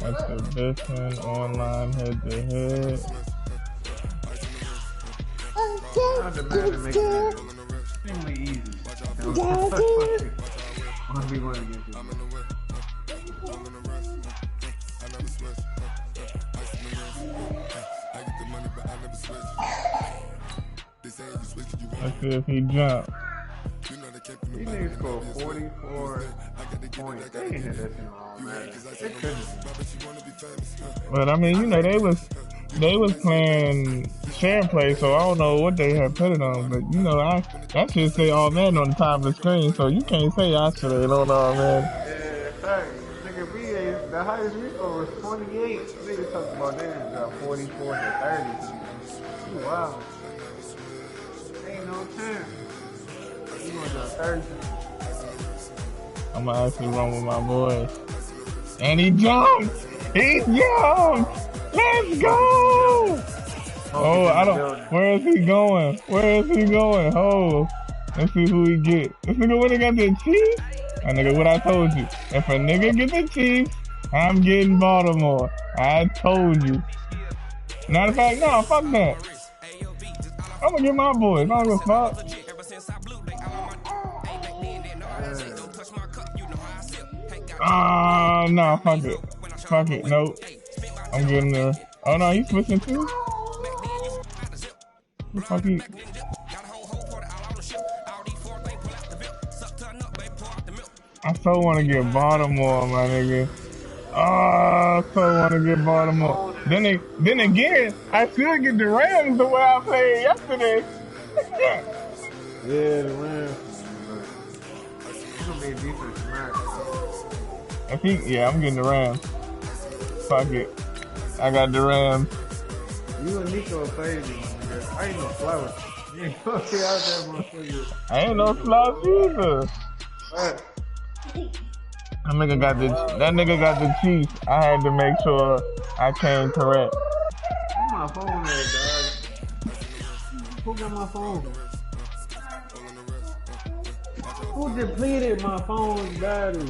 Exhibition, online, head-to-head. Not the man that makes it extremely easy. 1v1 against you. Let's see if he jumps. These niggas scored 44 points. They didn't hit that thing all, man. They couldn't. But I mean, you know, they was playing share play, so I don't know what they had put it on. But you know, that should say all man on the top of the screen, so you can't say I should have on all man. Yeah, fact. Nigga, the highest we scored was 28. Niggas talking about they just got 44 to 30. Wow. Ain't no chance. You gonna go 30. I'm gonna actually run with my boy. And he jumped! He jumped! Let's go! Oh, I don't. Where is he going? Where is he going? Oh, let's see who he get. This nigga would have got the Chiefs. That nigga, what I told you. If a nigga get the Chiefs, I'm getting Baltimore. I told you. Matter of fact, no, fuck that. I'm gonna get my boys. I don't give a fuck. No, fuck it. Fuck it, nope. I'm getting there. Oh no, he's switching too? Fuck he. I so wanna get Baltimore, my nigga. Oh, I so wanna get Baltimore. Then again, I still get the Rams the way I played yesterday. Yeah, the Rams. He's gonna be a decent smack. Yeah, I'm getting the Rams. Fuck it. I got the Rams. You and Nico played me, nigga. I ain't no flower. You ain't gonna get out there, motherfucker. I ain't no slouch either. What? That nigga got the Chiefs. I had to make sure I came correct. Where's my phone there, dog? Who got my phone? Who depleted my phone's battery?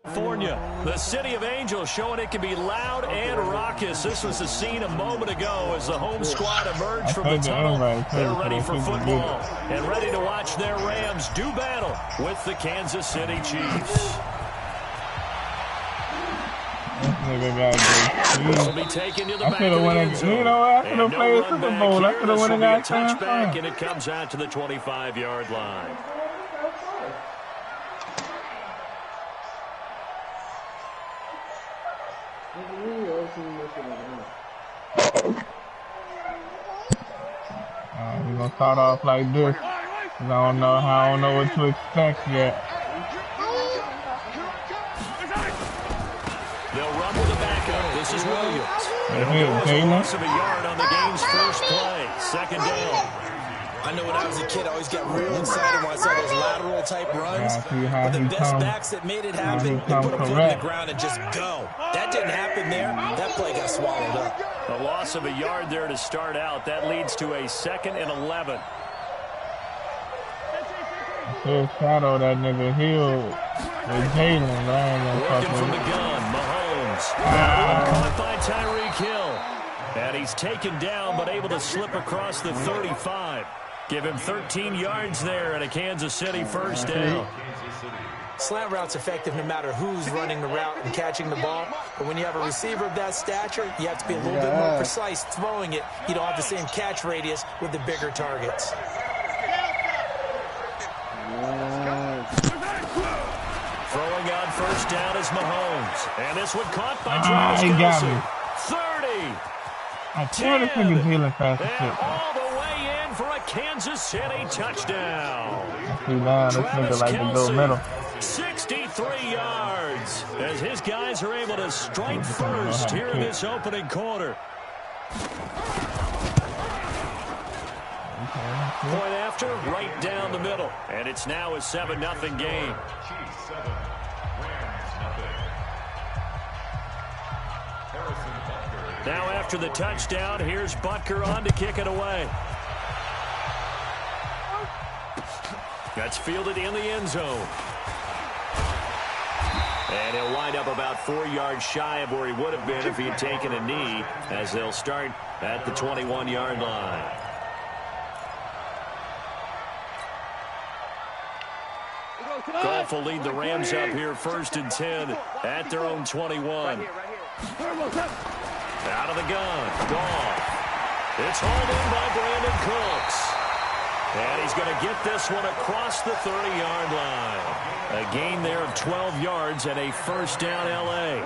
California, the city of angels, showing it can be loud and raucous. This was the scene a moment ago as the home squad emerged from the tunnel. They're ready for football and ready to watch their Rams do battle with the Kansas City Chiefs. Will be taken to the back of the end zone. You know what? I could have played Super Bowl. I could have won a touchback, and it comes out to the 25-yard line. We're gonna start off like this. I don't know what to expect yet. They'll run with the backup. This is Williams. A loss of a yard on the game's first play. Second down. I know when I was a kid, I always got real excited when I saw those lateral type runs. But the best backs that made it happen, they put a foot on the ground and just go. That didn't happen there. That play got swallowed up. A loss of a yard there to start out. That leads to a 2nd and 11. Still shadow that nigga Hill with Jalen. Working from the gun, Mahomes. Caught by Tyreek Hill. And he's taken down but able to slip across the 35. Give him 13 yards there and a Kansas City first down. Slant route's effective no matter who's running the route and catching the ball. But when you have a receiver of that stature, you have to be a little bit more precise throwing it. You don't have the same catch radius with the bigger targets. Throwing on first down is Mahomes. And this one caught by Travis Kelce. 30. I swear this nigga's healing fast as shit. All the way in for a Kansas City touchdown. See now, this nigga like to go middle. 63 yards as his guys are able to strike first here in this opening quarter. Point after, right down the middle. And it's now a 7-0 game. Harrison. Now after the touchdown, here's Butker on to kick it away. That's fielded in the end zone. And he'll wind up about 4 yards shy of where he would have been if he had taken a knee, as they'll start at the 21-yard line. Goff will lead the Rams up here 1st and 10 at their own 21. Out of the gun, Goff. It's hauled in by Brandon Cooks. And he's going to get this one across the 30-yard line. A gain there of 12 yards and a first down L.A.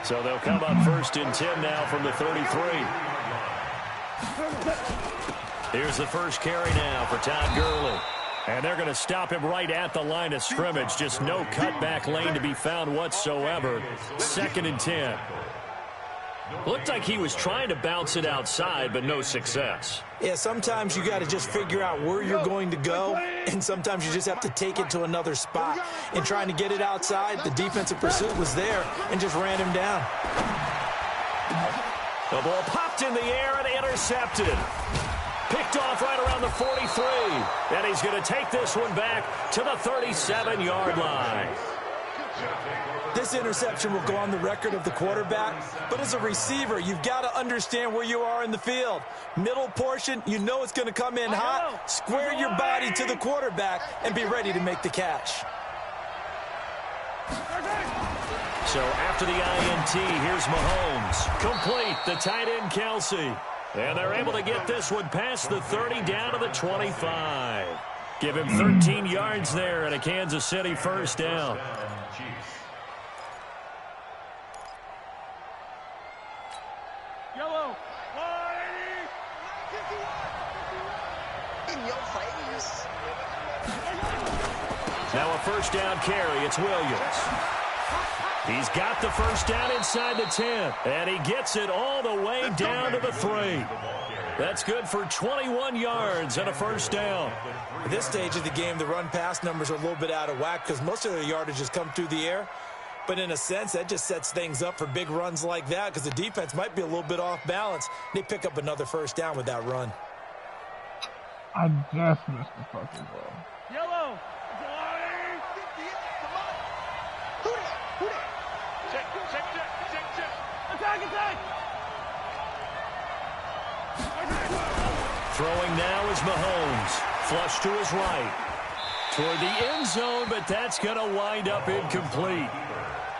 So they'll come up 1st and 10 now from the 33. Here's the first carry now for Todd Gurley. And they're going to stop him right at the line of scrimmage. Just no cutback lane to be found whatsoever. 2nd and 10. Looked like he was trying to bounce it outside, but no success. Yeah, sometimes you got to just figure out where you're going to go, and sometimes you just have to take it to another spot. In trying to get it outside, the defensive pursuit was there and just ran him down. The ball popped in the air and intercepted. Picked off right around the 43. And he's going to take this one back to the 37-yard line. This interception will go on the record of the quarterback, but as a receiver, you've got to understand where you are in the field. Middle portion, you know it's going to come in hot. Square your body to the quarterback and be ready to make the catch. So after the INT, here's Mahomes. Complete, the tight end Kelsey. And they're able to get this one past the 30 down to the 25. Give him 13 yards there and a Kansas City first down. Yellow. In your face. Now a first down carry. It's Williams. He's got the first down inside the 10. And he gets it all the way down to the 3. That's good for 21 yards and a first down. At this stage of the game, the run-pass numbers are a little bit out of whack because most of their yardage has come through the air. But in a sense, that just sets things up for big runs like that because the defense might be a little bit off balance. They pick up another first down with that run. I just missed the fucking ball. Yellow. Attack. Throwing now is Mahomes. Flush to his right. Toward the end zone, but that's going to wind up incomplete.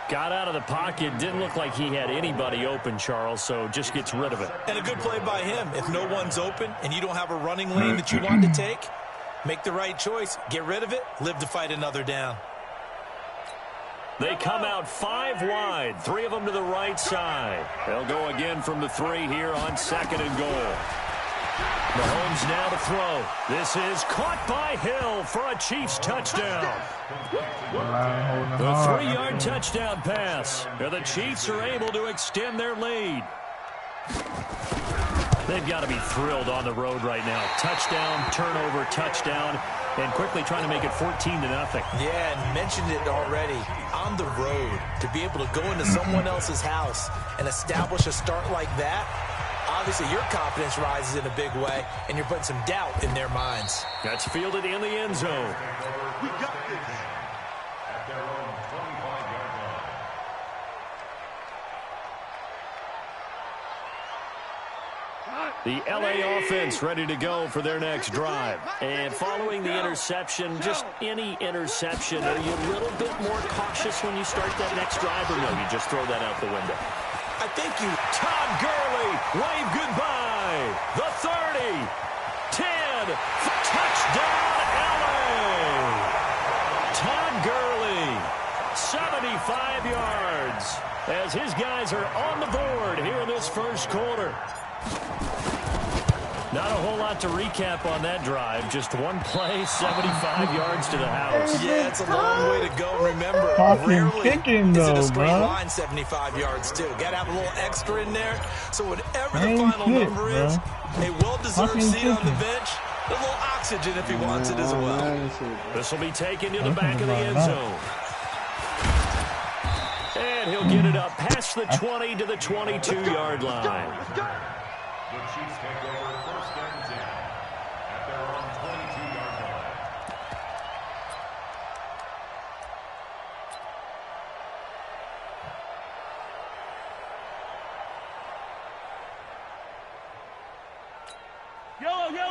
Got out of the pocket. Didn't look like he had anybody open, Charles, so just gets rid of it. And a good play by him. If no one's open and you don't have a running lane that you want to take, make the right choice. Get rid of it. Live to fight another down. They come out 5 wide, 3 of them to the right side. They'll go again from the 3 here on 2nd and goal. Mahomes now to throw. This is caught by Hill for a Chiefs touchdown. The 3-yard touchdown pass. And the Chiefs are able to extend their lead. They've got to be thrilled on the road right now. Touchdown, turnover, touchdown, and quickly trying to make it 14-0. Yeah, and mentioned it already. On the road, to be able to go into someone else's house and establish a start like that, obviously your confidence rises in a big way, and you're putting some doubt in their minds. That's fielded in the end zone. We got this. At their own 25-yard line. The L.A. offense ready to go for their next drive. And following the interception, just any interception, are you a little bit more cautious when you start that next drive, or no, you just throw that out the window? I think you... Todd Gurley, wave goodbye. The 30, 10, touchdown L.A. Todd Gurley, 75 yards, as his guys are on the board here in this first quarter. Not a whole lot to recap on that drive. Just one play, 75 yards to the house. Yeah, it's a long way to go. Remember, Fucking kicking, is it a though, straight bro. line 75 yards, too. Got to have a little extra in there. So whatever the Same final shit, number bro. is, a well-deserved Fucking seat on the kicking. bench, a little oxygen if he wants it as well. This will be taken to the back of the end zone. And And he'll get it up past the 20 to the 22-yard line. The Chiefs take over first and 10 at their own 22-yard line.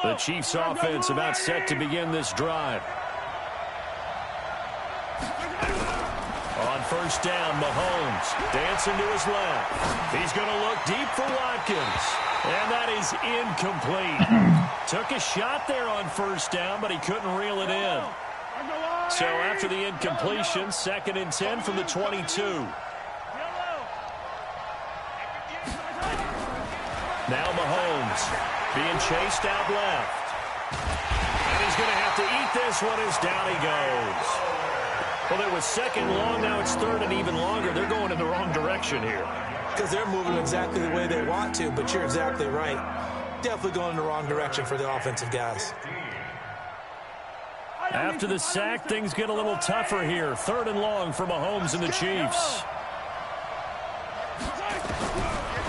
The Chiefs offense about set to begin this drive. On first down, Mahomes dancing to his left. He's going to look deep for Watkins. And that is incomplete. Took a shot there on first down, but he couldn't reel it in. So after the incompletion, 2nd and 10 from the 22. Now Mahomes being chased out left. And he's going to have to eat this one as down he goes. Well, it was 2nd long, now it's 3rd and even longer. They're going in the wrong direction here. Because they're moving exactly the way they want to, but you're exactly right. Definitely going in the wrong direction for the offensive guys. After the sack, things get a little tougher here. 3rd and long for Mahomes and the Chiefs.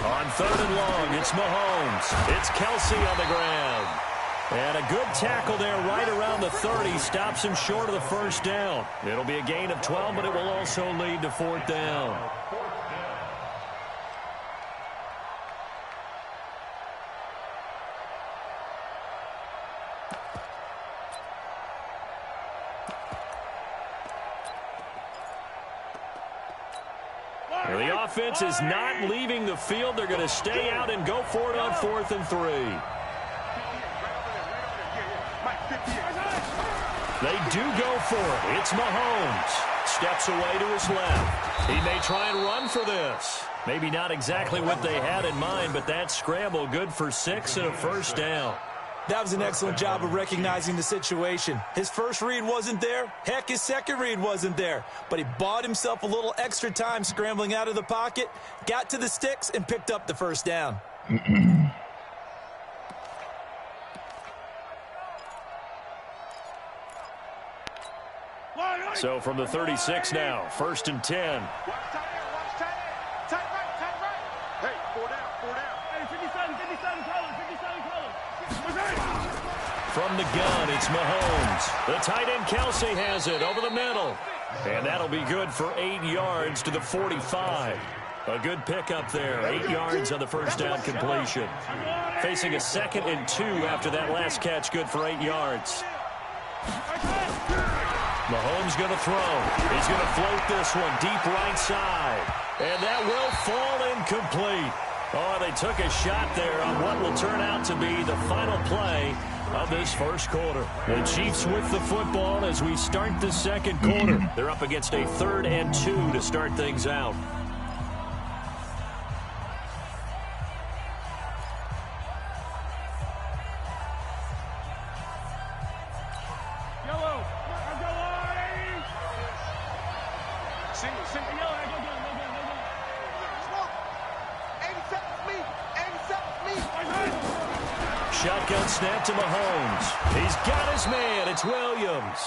On 3rd and long, it's Mahomes. It's Kelsey on the ground. And a good tackle there right around the 30. Stops him short of the first down. It'll be a gain of 12, but it will also lead to 4th down. The offense is not leaving the field. They're going to stay out and go for it on 4th and 3. They do go for it. It's Mahomes. Steps away to his left. He may try and run for this. Maybe not exactly what they had in mind, but that scramble good for 6 and a first down. That was an excellent job of recognizing the situation. His first read wasn't there. Heck, his second read wasn't there. But he bought himself a little extra time scrambling out of the pocket, got to the sticks, and picked up the first down. So from the 36 now, 1st and 10. From the gun, it's Mahomes. The tight end Kelsey has it over the middle. And that'll be good for 8 yards to the 45. A good pickup there. 8 yards on the first down completion. Facing a 2nd and 2 after that last catch, good for 8 yards. Mahomes going to throw. He's going to float this one deep right side. And that will fall incomplete. Oh, they took a shot there on what will turn out to be the final play of this first quarter. The Chiefs with the football as we start the second quarter. They're up against a 3rd and 2 to start things out. Shotgun snap to Mahomes. He's got his man. It's Williams.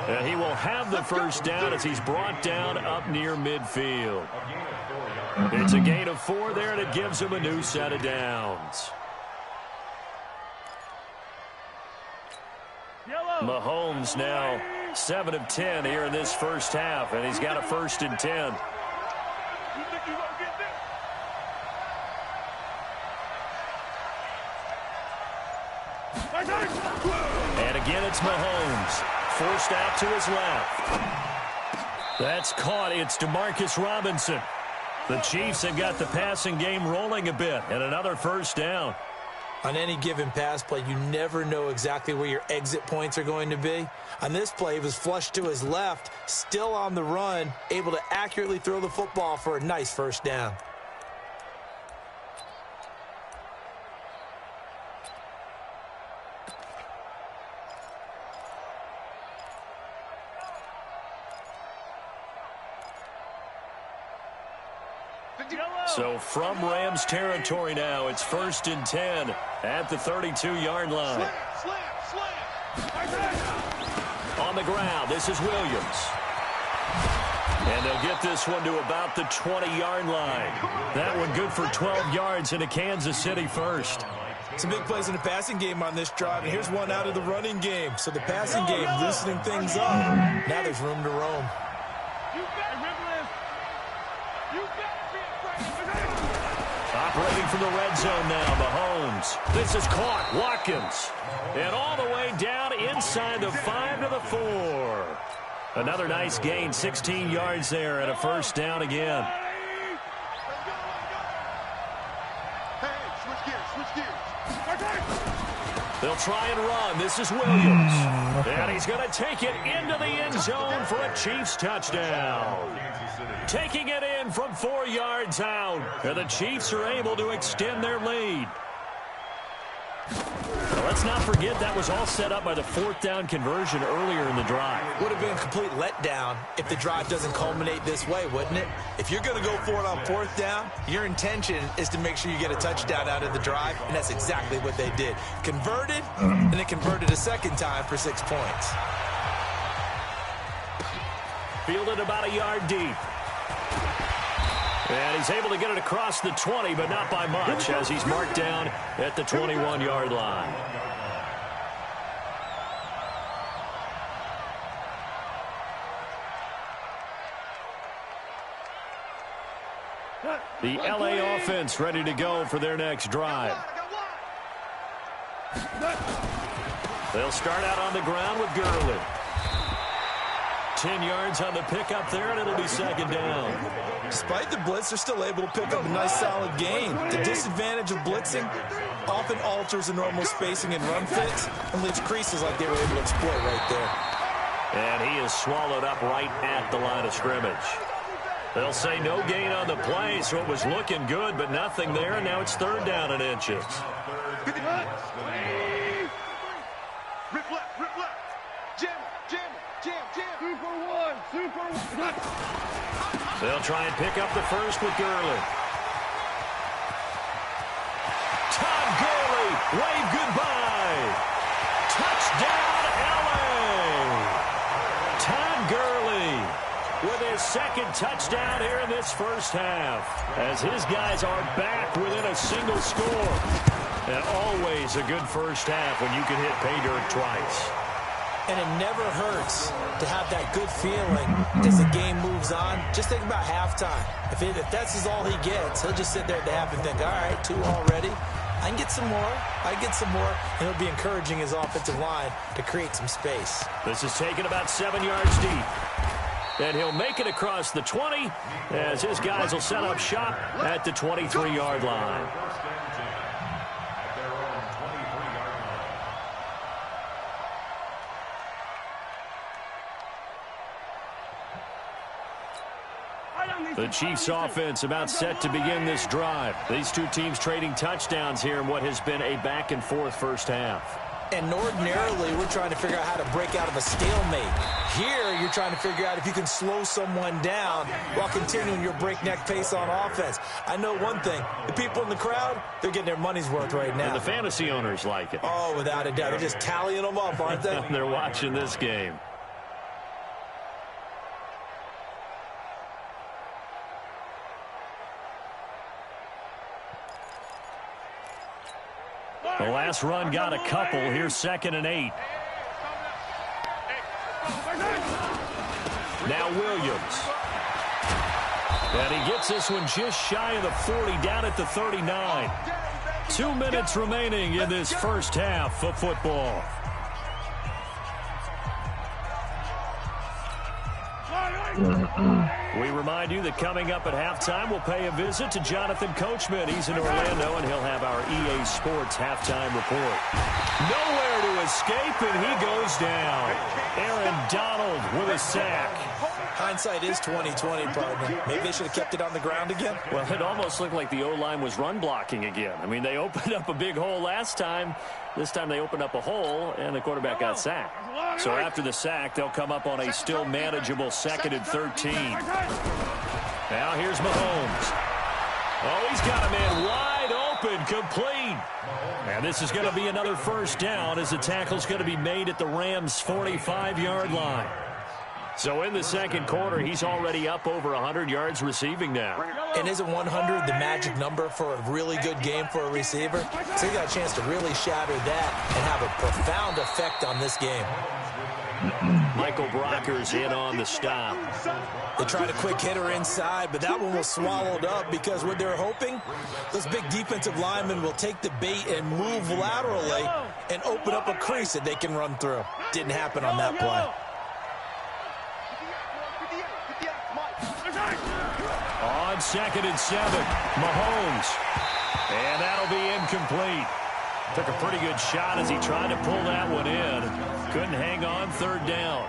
And he will have the first down as he's brought down up near midfield. It's a gain of 4 there, and it gives him a new set of downs. Mahomes now 7 of 10 here in this first half, and he's got a 1st and 10. And again, it's Mahomes. Forced out to his left. That's caught. It's Demarcus Robinson. The Chiefs have got the passing game rolling a bit, and another first down. On any given pass play, you never know exactly where your exit points are going to be. On this play, he was flushed to his left, still on the run, able to accurately throw the football for a nice first down. So from Rams territory now, it's 1st and 10 at the 32-yard line. On the ground, this is Williams. And they'll get this one to about the 20-yard line. That one good for 12 yards into Kansas City first. Some big plays in the passing game on this drive, and here's one out of the running game. So the passing game loosening things up. Now there's room to roam. Operating from the red zone now, Mahomes. This is caught. Watkins. And all the way down inside the 5 to the 4. Another nice gain, 16 yards there, and a first down again. They'll try and run. This is Williams. And he's going to take it into the end zone for a Chiefs touchdown. Taking it in from 4 yards out. And the Chiefs are able to extend their lead. Now, let's not forget that was all set up by the 4th down conversion earlier in the drive. Would have been a complete letdown if the drive doesn't culminate this way, wouldn't it? If you're going to go for it on 4th down, your intention is to make sure you get a touchdown out of the drive, and that's exactly what they did. Converted, and then converted a second time for 6 points. Fielded about a yard deep. And he's able to get it across the 20, but not by much, as he's marked down at the 21-yard line. The LA offense ready to go for their next drive. They'll start out on the ground with Gurley. 10 yards on the pickup there, and it'll be second down. Despite the blitz, they're still able to pick up a nice solid gain. The disadvantage of blitzing often alters the normal spacing and run fits and leaves creases like they were able to exploit right there. And he is swallowed up right at the line of scrimmage. They'll say no gain on the play, so it was looking good, but nothing there, and now it's 3rd down and inches. Rip left. Jam. Super one. They'll try and pick up the first with Gurley. Todd Gurley, wave goodbye. Touchdown, LA. Todd Gurley with his 2nd touchdown here in this first half, as his guys are back within a single score. And always a good first half when you can hit pay dirt twice. And it never hurts to have that good feeling as the game moves on. Just think about halftime. If that's all he gets, he'll just sit there at the half and think, all right, 2 already. I can get some more. And he'll be encouraging his offensive line to create some space. This is taken about 7 yards deep. And he'll make it across the 20 as his guys will set up shop at the 23-yard line. The Chiefs offense about set to begin this drive. These two teams trading touchdowns here in what has been a back-and-forth first half. And ordinarily, we're trying to figure out how to break out of a stalemate. Here, you're trying to figure out if you can slow someone down while continuing your breakneck pace on offense. I know one thing. The people in the crowd, they're getting their money's worth right now. And the fantasy owners like it. Oh, without a doubt. They're just tallying them up, aren't they? They're watching this game. The last run got a couple. Here's 2nd and 8. Now Williams. And he gets this one just shy of the 40, down at the 39. 2 minutes remaining in this first half of football. We remind you that coming up at halftime, we'll pay a visit to Jonathan Coachman. He's in Orlando, and he'll have our EA Sports halftime report. Nowhere to escape, and he goes down. Aaron Donald with a sack. Hindsight is 20/20, partner. Maybe they should have kept it on the ground again. Well, it almost looked like the O-line was run blocking again. I mean, they opened up a big hole last time. This time they opened up a hole, and the quarterback got sacked. So after the sack, they'll come up on a still manageable 2nd and 13. Now here's Mahomes. Oh, he's got a man wide open, complete. And this is going to be another first down as the tackle's going to be made at the Rams' 45-yard line. So in the second quarter, he's already up over 100 yards receiving now. And isn't 100 the magic number for a really good game for a receiver? So he got a chance to really shatter that and have a profound effect on this game. Michael Brocker's in on the stop. They tried a quick hitter inside, but that one was swallowed up because what they're hoping, those big defensive linemen will take the bait and move laterally and open up a crease that they can run through. Didn't happen on that play. On 2nd and 7, Mahomes. And that'll be incomplete. Took a pretty good shot as he tried to pull that one in. Couldn't hang on 3rd down.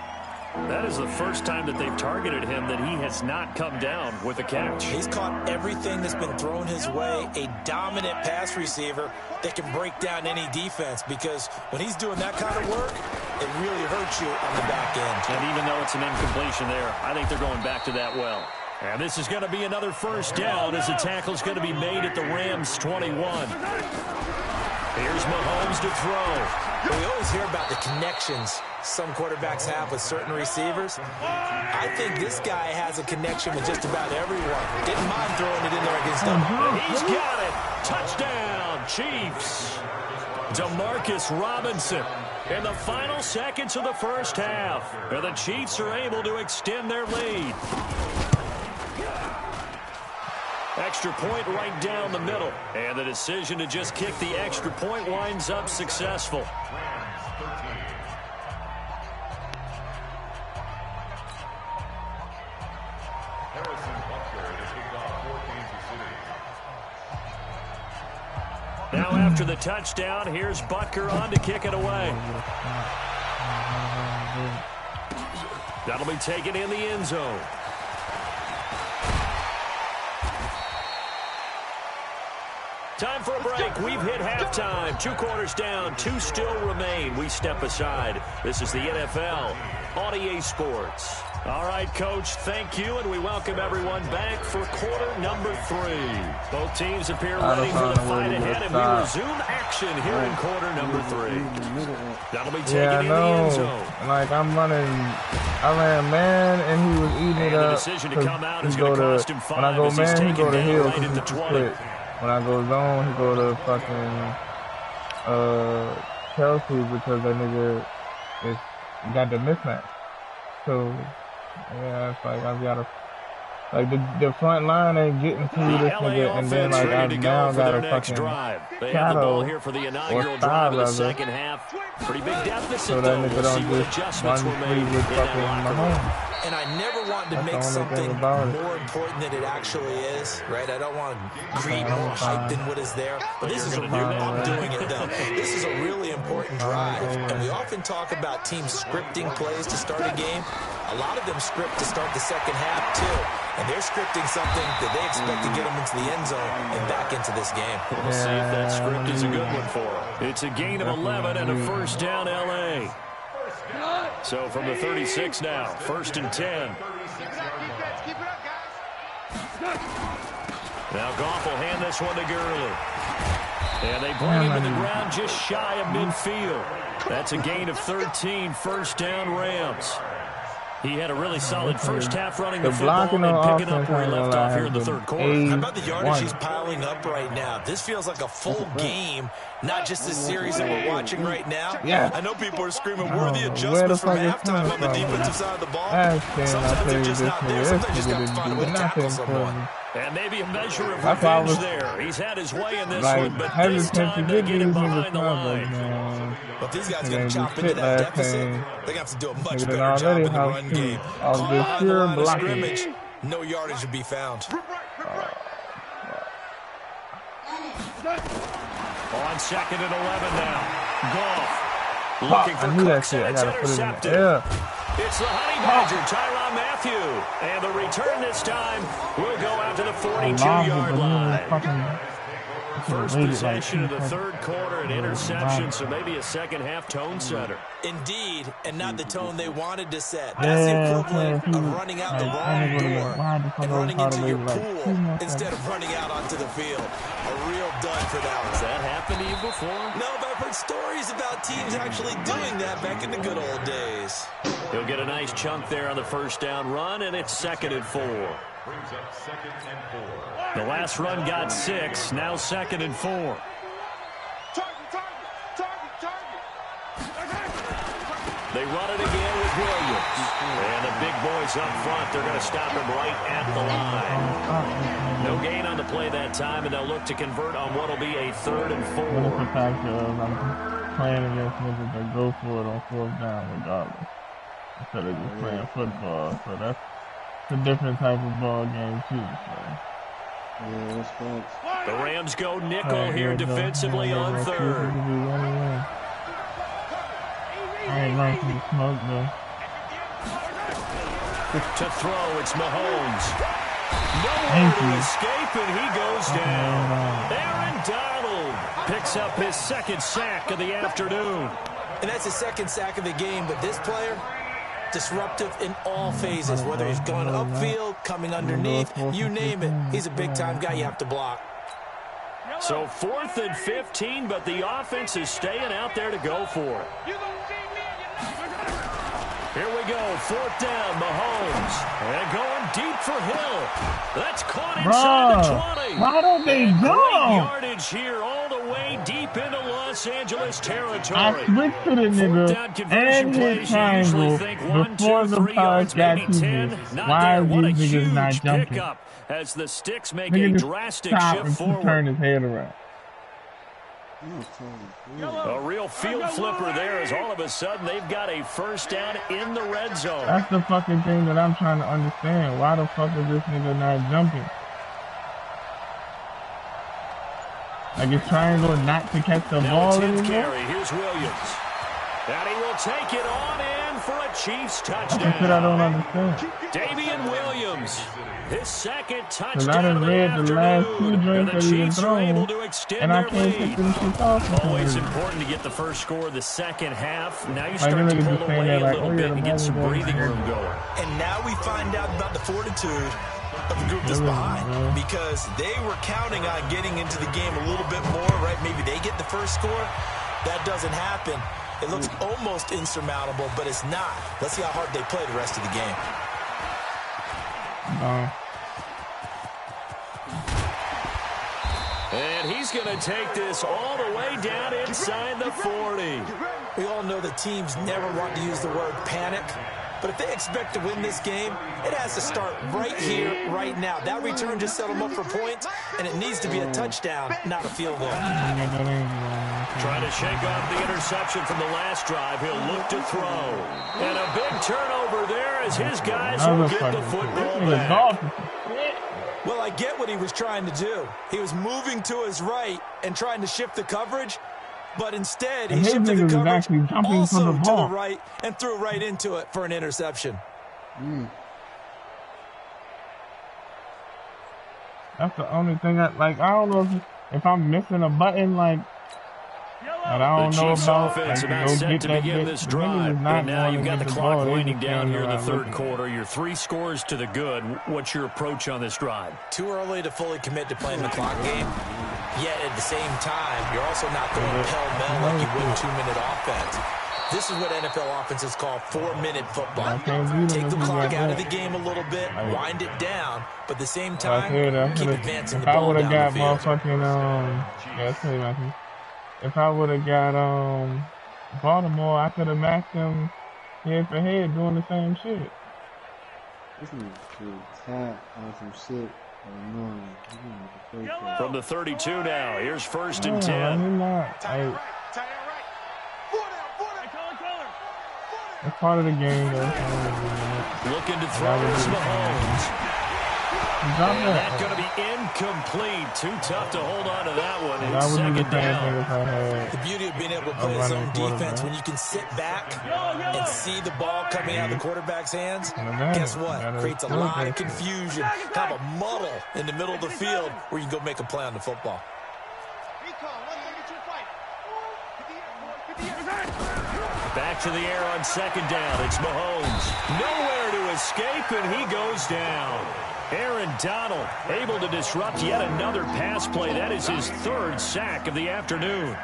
That is the first time that they've targeted him that he has not come down with a catch. He's caught everything that's been thrown his way. A dominant pass receiver that can break down any defense, because when he's doing that kind of work, it really hurts you on the back end. And even though it's an incompletion there, I think they're going back to that well. And this is going to be another 1st down as the tackle's going to be made at the Rams' 21. Here's Mahomes to throw. We always hear about the connections some quarterbacks have with certain receivers. I think this guy has a connection with just about everyone. Didn't mind throwing it in there against them. He's got it. Touchdown, Chiefs. Demarcus Robinson in the final seconds of the first half. And the Chiefs are able to extend their lead. Extra point right down the middle. And the decision to just kick the extra point winds up successful. Now after the touchdown, here's Butker on to kick it away. That'll be taken in the end zone. Time for a break. We've hit halftime. 2 quarters down. 2 still remain. We step aside. This is the NFL on EA Sports. All right, Coach, thank you, and we welcome everyone back for quarter number 3. Both teams appear ready for the fight ahead, and we resume action here in quarter number 3. That'll be taken in the end zone. Like, I ran man, and he was eating it up. The decision to come out is going to cost him 5. When I go man, he go to hill right at the 20. When I go zone, he go to fucking Kelsey because that nigga got the mismatch. So, yeah, it's like I've got to, like the front line ain't getting to this nigga, and then like I've now got to fucking shadow here for the inaugural drive of the second half. Pretty big deficit, so that nigga don't just run free with fucking Mahomes. And I never want to make something more important than it actually is, right? I don't want to create more hype than what is there. But this is I'm doing it, though. This is a really important drive. And we often talk about teams scripting plays to start a game. A lot of them script to start the second half, too. And they're scripting something that they expect to get them into the end zone and back into this game. We'll see if that script is a good one for them. It's a gain of 11 and a 1st down, L.A. So from the 36 now, 1st and 10. Now Goff will hand this one to Gurley. And they bring him to the ground just shy of midfield. That's a gain of 13, 1st down Rams. He had a really solid first half running the football and picking up where he left off here in the 3rd quarter. How about the yardage he's piling up right now? This feels like a full game, not just this series that we're watching right now. Yeah. I know people are screaming, where are the adjustments from halftime on the defensive side of the ball? Sometimes they're just not there. Sometimes you just got to find a way to tackle someone. And maybe a measure of revenge there. He's had his way in this one, but this time they get him behind the line. But these guys got to chop into that deficit. They're going to have to do a much better job in the run game. Of the pure blocking. Scrimmage, no yardage to be found. On 2nd and 11 now. Goff looking for Cooks, and it's intercepted. It's the Honey Badger, Tyrann Mathieu. And the return this time will go out to the 42-yard line. First possession of the third quarter, an interception, so maybe a second-half tone setter. Indeed, and not the tone they wanted to set. That's the equivalent of running out the wrong door and running into your pool instead of running out onto the field. A real dud for that one. Has that happened to you before? No, but I've heard stories about teams actually doing that back in the good old days. He'll get a nice chunk there on the first down run, and it's 2nd and 4. Brings up 2nd and 4. The last run got 6, now 2nd and 4. They run it again with Williams. And the big boys up front, they're going to stop him right at the line. No gain on the play that time, and they'll look to convert on what will be a 3rd and 4. What is the fact of I'm playing against niggas that go for it on 4th down regardless, instead of just playing football. So that's a different type of ball game too. So. Yeah, that's facts. The Rams go nickel here defensively on 3rd. I ain't running from the smoke though. To throw, it's Mahomes. Nowhere to escape, and he goes down. Aaron Donald picks up his 2nd sack of the afternoon. And that's his 2nd sack of the game, but this player, disruptive in all phases, whether he's going upfield, coming underneath, you name it. He's a big-time guy you have to block. So 4th and 15, but the offense is staying out there to go for it. Here we go, 4th down, Mahomes. And going deep for Hill. That's caught inside the 20. Why don't they go? Great yardage here all the way deep into Los Angeles territory. I switched to the nigga and his triangle before the pass got to me. Why are these niggas not jumping? As the sticks make a drastic shift forward. Turn his head around. A real field flipper there as all of a sudden they've got a 1st down in the red zone. That's the fucking thing that I'm trying to understand. Why the fuck is this nigga not jumping? Like it's triangle not to catch the ball anymore? Carry. Here's Williams. And he will take it on in for a Chiefs touchdown. That's what I don't understand. Damian Williams. His 2nd touchdown. Because I done read the last 2 drinks that he was throwing, and I can't take them shit off. Always important to get the first score of the 2nd half. Now you start to pull away a little bit and get some breathing room going. And now we find out about the fortitude of the group that's behind, because they were counting on getting into the game a little bit more, right? Maybe they get the first score. That doesn't happen. It looks almost insurmountable, but it's not. Let's see how hard they play the rest of the game. And he's going to take this all the way down inside the 40. We all know that teams never want to use the word panic, but if they expect to win this game, it has to start right here, right now. That return just set them up for points, and it needs to be a touchdown, not a field goal. Trying to shake off the interception from the last drive. He'll look to throw. And a big turnover there as his guys will get the football back. Well, I get what he was trying to do. He was moving to his right and trying to shift the coverage, but instead he shifted the coverage also to the right and threw right into it for an interception. That's the only thing I don't know if I'm missing a button, like, but I don't know about, offense about set to begin this drive. And now you've got the clock winding down here in the third quarter. You're 3 scores to the good. What's your approach on this drive? Too early to fully commit to playing the clock game. Yet at the same time, you're also not going pell-mell like you would 2-minute offense. This is what NFL offenses call 4-minute football. Take the clock out of the game a little bit, wind it down, but at the same time, keep advancing the ball down the field. If I would have got Baltimore, I could have matched them head for head doing the same shit. This nigga tap on some shit. From the 32 now, here's 1st and 10. That's part of the game, though. Looking to throw is Mahomes. And that's going to be incomplete. Too tough to hold on to that one. And 2nd down. The beauty of being able to play his own defense, when you can sit back and see the ball coming out of the quarterback's hands, guess what? Creates a lot of confusion, kind of a muddle in the middle of the field where you can go make a play on the football. Back to the air on second down. It's Mahomes. Nowhere to escape, and he goes down. Aaron Donald able to disrupt yet another pass play. That is his third sack of the afternoon.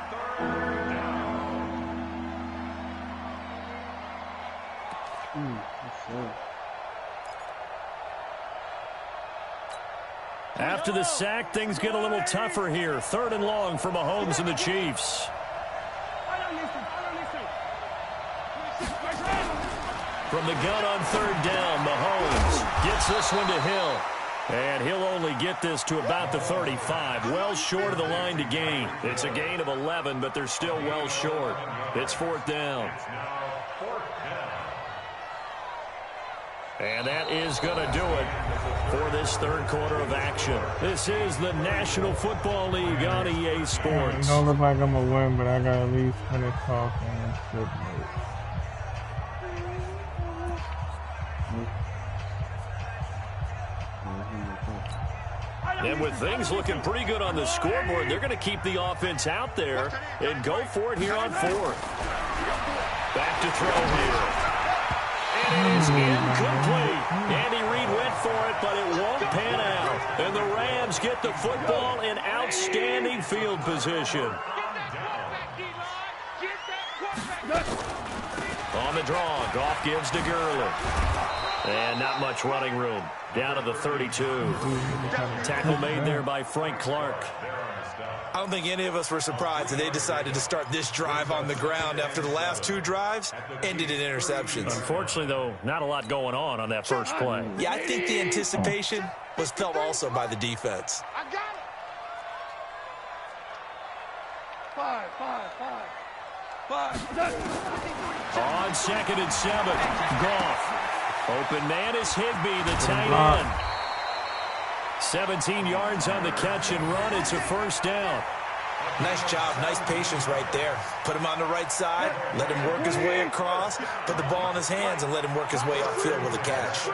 After the sack, things get a little tougher here. 3rd and long for Mahomes and the Chiefs. From the gun on 3rd down, Mahomes gets this one to Hill. And he'll only get this to about the 35. Well short of the line to gain. It's a gain of 11, but they're still well short. It's 4th down. And that is going to do it for this 3rd quarter of action. This is the National Football League on EA Sports. It don't look like I'm going to win, but I got to at least finish talking and shit. And with things looking pretty good on the scoreboard, they're going to keep the offense out there and go for it here on 4th. Back to throw here. And it is incomplete. Andy Reid went for it, but it won't pan out. And the Rams get the football in outstanding field position. On the draw, Goff gives to Gurley. And not much running room. Down to the 32. Tackle made there by Frank Clark. I don't think any of us were surprised that they decided to start this drive on the ground after the last 2 drives ended in interceptions. Unfortunately, though, not a lot going on that first play. Yeah, I think the anticipation was felt also by the defense. I got it. 5. On 2nd and 7, Goff. Open man is Higbee, the tight end. 17 yards on the catch and run. It's a 1st down. Nice job. Nice patience right there. Put him on the right side. Let him work his way across. Put the ball in his hands and let him work his way upfield with a catch.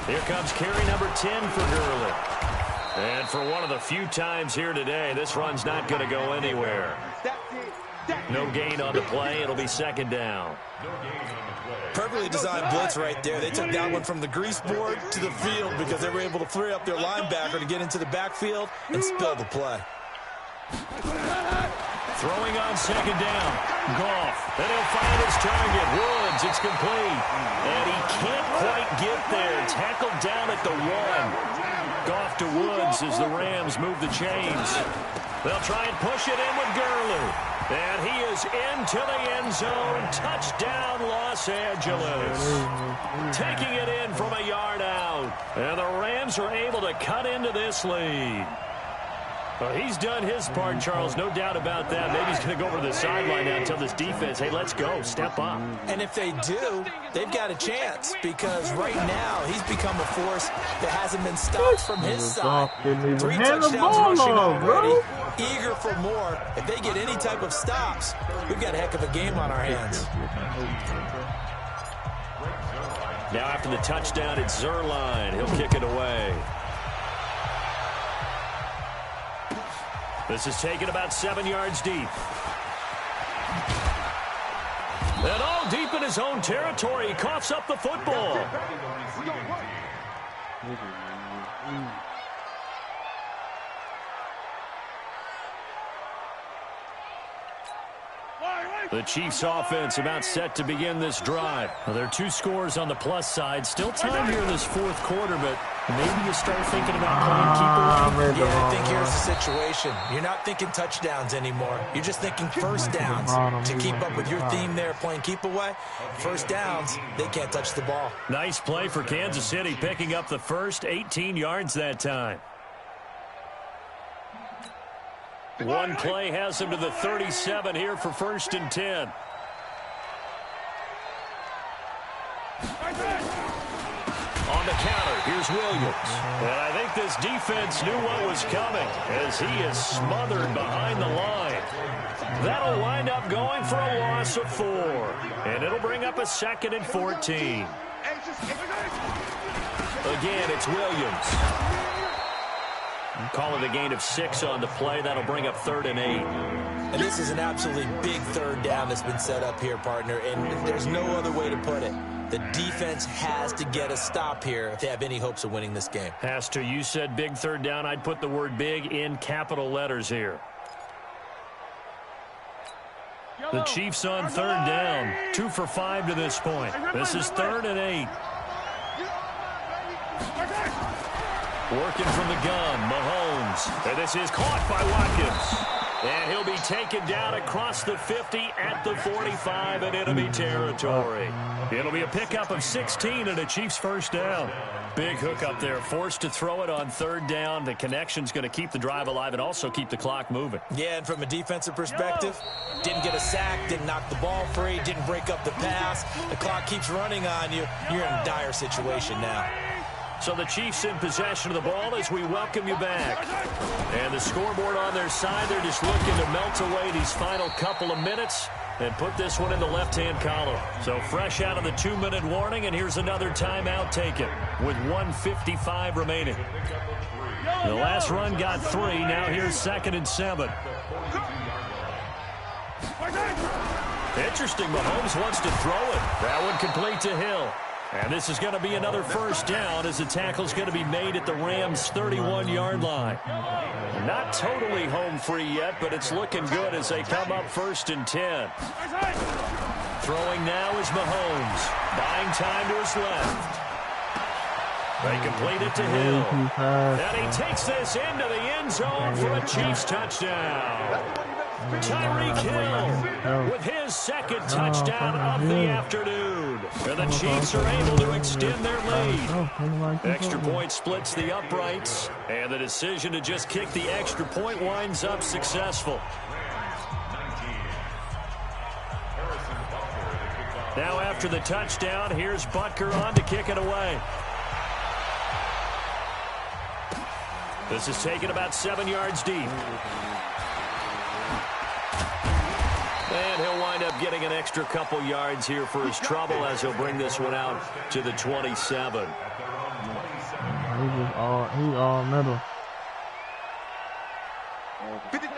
Here comes carry number 10 for Gurley. And for one of the few times here today, this run's not going to go anywhere. No gain on the play. It'll be 2nd down. Perfectly designed blitz right there. They took that one from the grease board to the field because they were able to free up their linebacker to get into the backfield and spill the play. Throwing on 2nd down. Goff. And he'll find his target. Woods. It's complete. And he can't quite get there. Tackled down at the 1. Goff to Woods as the Rams move the chains. They'll try and push it in with Gurley. And he is into the end zone. Touchdown, Los Angeles. Taking it in from a yard out. And the Rams are able to cut into this lead. Well, he's done his part, Charles. No doubt about that. Maybe he's going to go over to the sideline now and tell this defense, hey, let's go. Step up. And if they do, they've got a chance because right now he's become a force that hasn't been stopped from his side. 3 touchdowns rushing already. Eager for more. If they get any type of stops, we've got a heck of a game on our hands. Now after the touchdown, it's Zerline. He'll kick it away. This is taken about 7 yards deep. And all deep in his own territory. He coughs up the football. The Chiefs offense about set to begin this drive. Well, there are 2 scores on the plus side. Still time here in this 4th quarter, but maybe you start thinking about playing keep away. Yeah, I think here's the situation. You're not thinking touchdowns anymore. You're just thinking 1st downs. To keep up with your theme there, playing keep away, 1st downs, they can't touch the ball. Nice play for Kansas City, picking up the first 18 yards that time. One play has him to the 37 here for 1st and 10. On the counter, here's Williams. And I think this defense knew what was coming as he is smothered behind the line. That'll wind up going for a loss of 4. And it'll bring up a 2nd and 14. Again, it's Williams. Call it a gain of 6 on the play. That'll bring up 3rd and 8. And this is an absolutely big 3rd down that's been set up here, partner, and there's no other way to put it. The defense has to get a stop here if they have any hopes of winning this game. Has to. You said big 3rd down. I'd put the word big in capital letters here. The Chiefs on 3rd down. 2 for 5 to this point. This is 3rd and 8. Working from the gun, Mahomes. And this is caught by Watkins. And he'll be taken down across the 50 at the 45 in enemy territory. It'll be a pickup of 16 and a Chiefs 1st down. Big hook up there, forced to throw it on 3rd down. The connection's going to keep the drive alive and also keep the clock moving. Yeah, and from a defensive perspective, didn't get a sack, didn't knock the ball free, didn't break up the pass. The clock keeps running on you. You're in a dire situation now. So the Chiefs in possession of the ball as we welcome you back. And the scoreboard on their side, they're just looking to melt away these final couple of minutes and put this one in the left-hand column. So fresh out of the 2-minute warning, and here's another timeout taken with 1:55 remaining. The last run got 3. Now here's 2nd and 7. Interesting. Mahomes wants to throw it. That one complete to Hill. And this is going to be another 1st down as the tackle's going to be made at the Rams' 31-yard line. Not totally home free yet, but it's looking good as they come up 1st and 10. Throwing now is Mahomes. Buying time to his left. They complete it to Hill. And he takes this into the end zone for a Chiefs touchdown. Tyreek Hill with his 2nd touchdown of the afternoon. And the Chiefs are able to extend their lead. Extra point splits the uprights. And the decision to just kick the extra point winds up successful. Now after the touchdown, here's Butker on to kick it away. This is taken about 7 yards deep. And he'll wind up getting an extra couple yards here for his trouble as he'll bring this one out to the 27. He's all middle.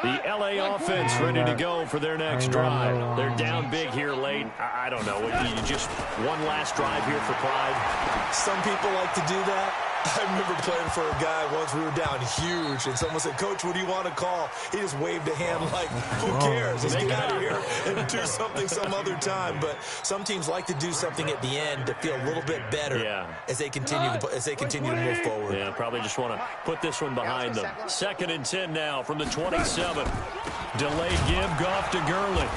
The LA offense ready to go for their next drive. They're down big here late. I don't know. You just one last drive here for pride. Some people like to do that. I remember playing for a guy once. We were down huge, and someone said, "Coach, what do you want to call?" He just waved a hand like, "Who cares? Let's get out of here and do something some other time." But some teams like to do something at the end to feel a little bit better as they continue to move forward. Yeah, probably just want to put this one behind them. 2nd and 10 now from the 27. Delayed give, Goff to Gurley.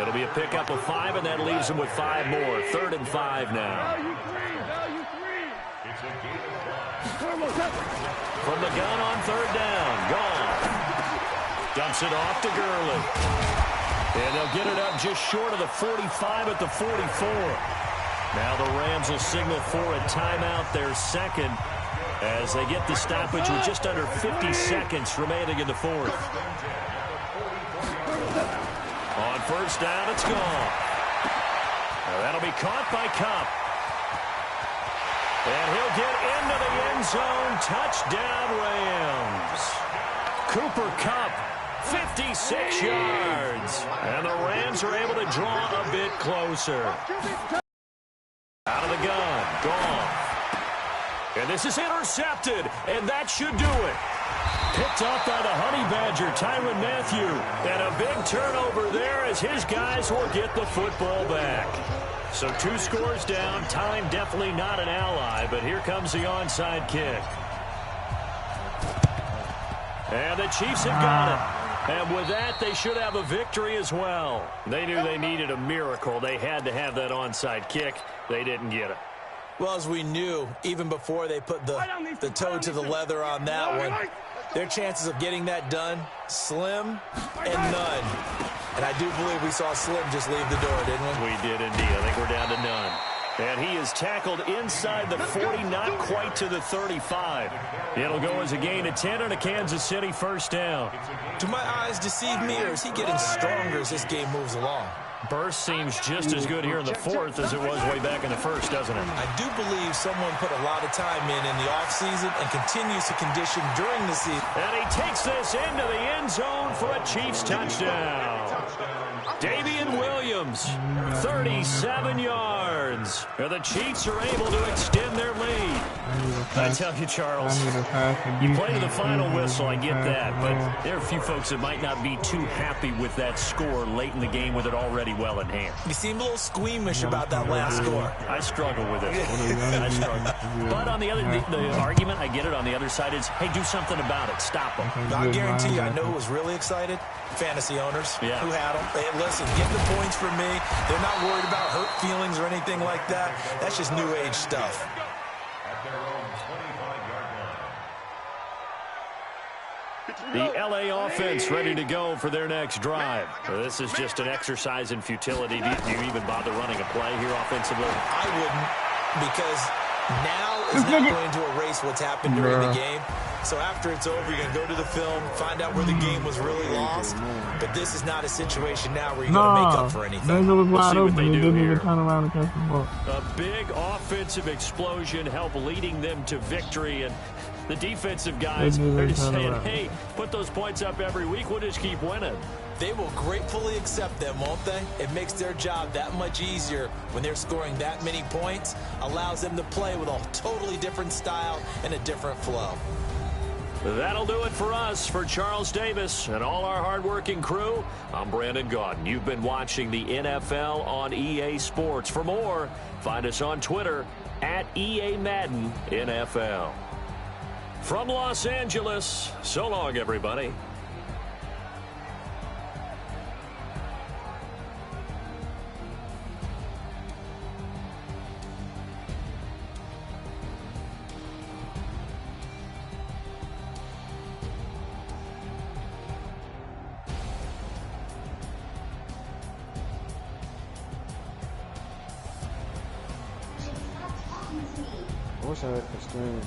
It'll be a pickup of 5, and that leaves them with 5 more. 3rd and 5 now. From the gun on 3rd down. Goff dumps it off to Gurley. And they'll get it up just short of the 45 at the 44. Now the Rams will signal for a timeout, their 2nd, as they get the stoppage with just under 50 seconds remaining in the 4th. On 1st down, it's gone. Now that'll be caught by Kupp. And he'll get into the end zone. Touchdown, Rams. Cooper Kupp, 56 yards. And the Rams are able to draw a bit closer. Out of the gun, Goff. And this is intercepted, and that should do it. Picked up by the Honey Badger, Tyrann Mathieu. And a big turnover there as his guys will get the football back. So 2 scores down. Time definitely not an ally, but here comes the onside kick. And the Chiefs have got it. And with that, they should have a victory as well. They knew they needed a miracle. They had to have that onside kick. They didn't get it. Well, as we knew, even before they put the toe to the leather on that one, their chances of getting that done, slim and none. And I do believe we saw Slim just leave the door, didn't we? We did indeed. I think we're down to none. And he is tackled inside the 40, not quite to the 35. It'll go as a gain of 10 and a Kansas City 1st down. Do my eyes deceive me, or is he getting stronger as this game moves along? Burst seems just as good here in the fourth as it was way back in the first, doesn't it? I do believe someone put a lot of time in the offseason and continues to condition during the season. And he takes this into the end zone for a Chiefs touchdown. Davian Williams, 37 yards. And the Chiefs are able to extend their lead. I tell you, Charles, you play to the final whistle, I get that, but there are a few folks that might not be too happy with that score late in the game with it already well in hand. You seem a little squeamish about that last score. I struggle with it. I struggle. But on the argument, I get it, on the other side is, hey, do something about it. Stop them. I guarantee you, I know who was really excited. Fantasy owners who had them. Hey, listen, get the points for me. They're not worried about hurt feelings or anything like that. That's just new age stuff. The LA offense ready to go for their next drive. This is just an exercise in futility. Do you even bother running a play here offensively? I wouldn't, because now is not going to erase what's happened during the game. So after it's over, you're going to go to the film, find out where the game was really lost. But this is not a situation now where you're going to make up for anything. We'll see what they do here. Turn around and catch the ball. A big offensive explosion helped leading them to victory. And the defensive guys are just saying, hey, put those points up every week. We'll just keep winning. They will gratefully accept them, won't they? It makes their job that much easier when they're scoring that many points. Allows them to play with a totally different style and a different flow. That'll do it for us. For Charles Davis and all our hardworking crew, I'm Brandon Gaudin. You've been watching the NFL on EA Sports. For more, find us on Twitter at EA Madden NFL. From Los Angeles, so long, everybody. I wish I had the stream.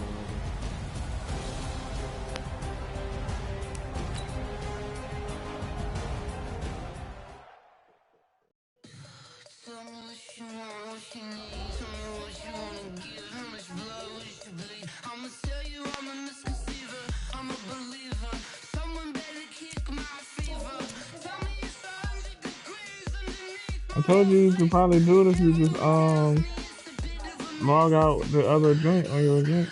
I told you could probably do it if you just log out the other joint on your account.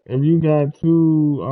If you got two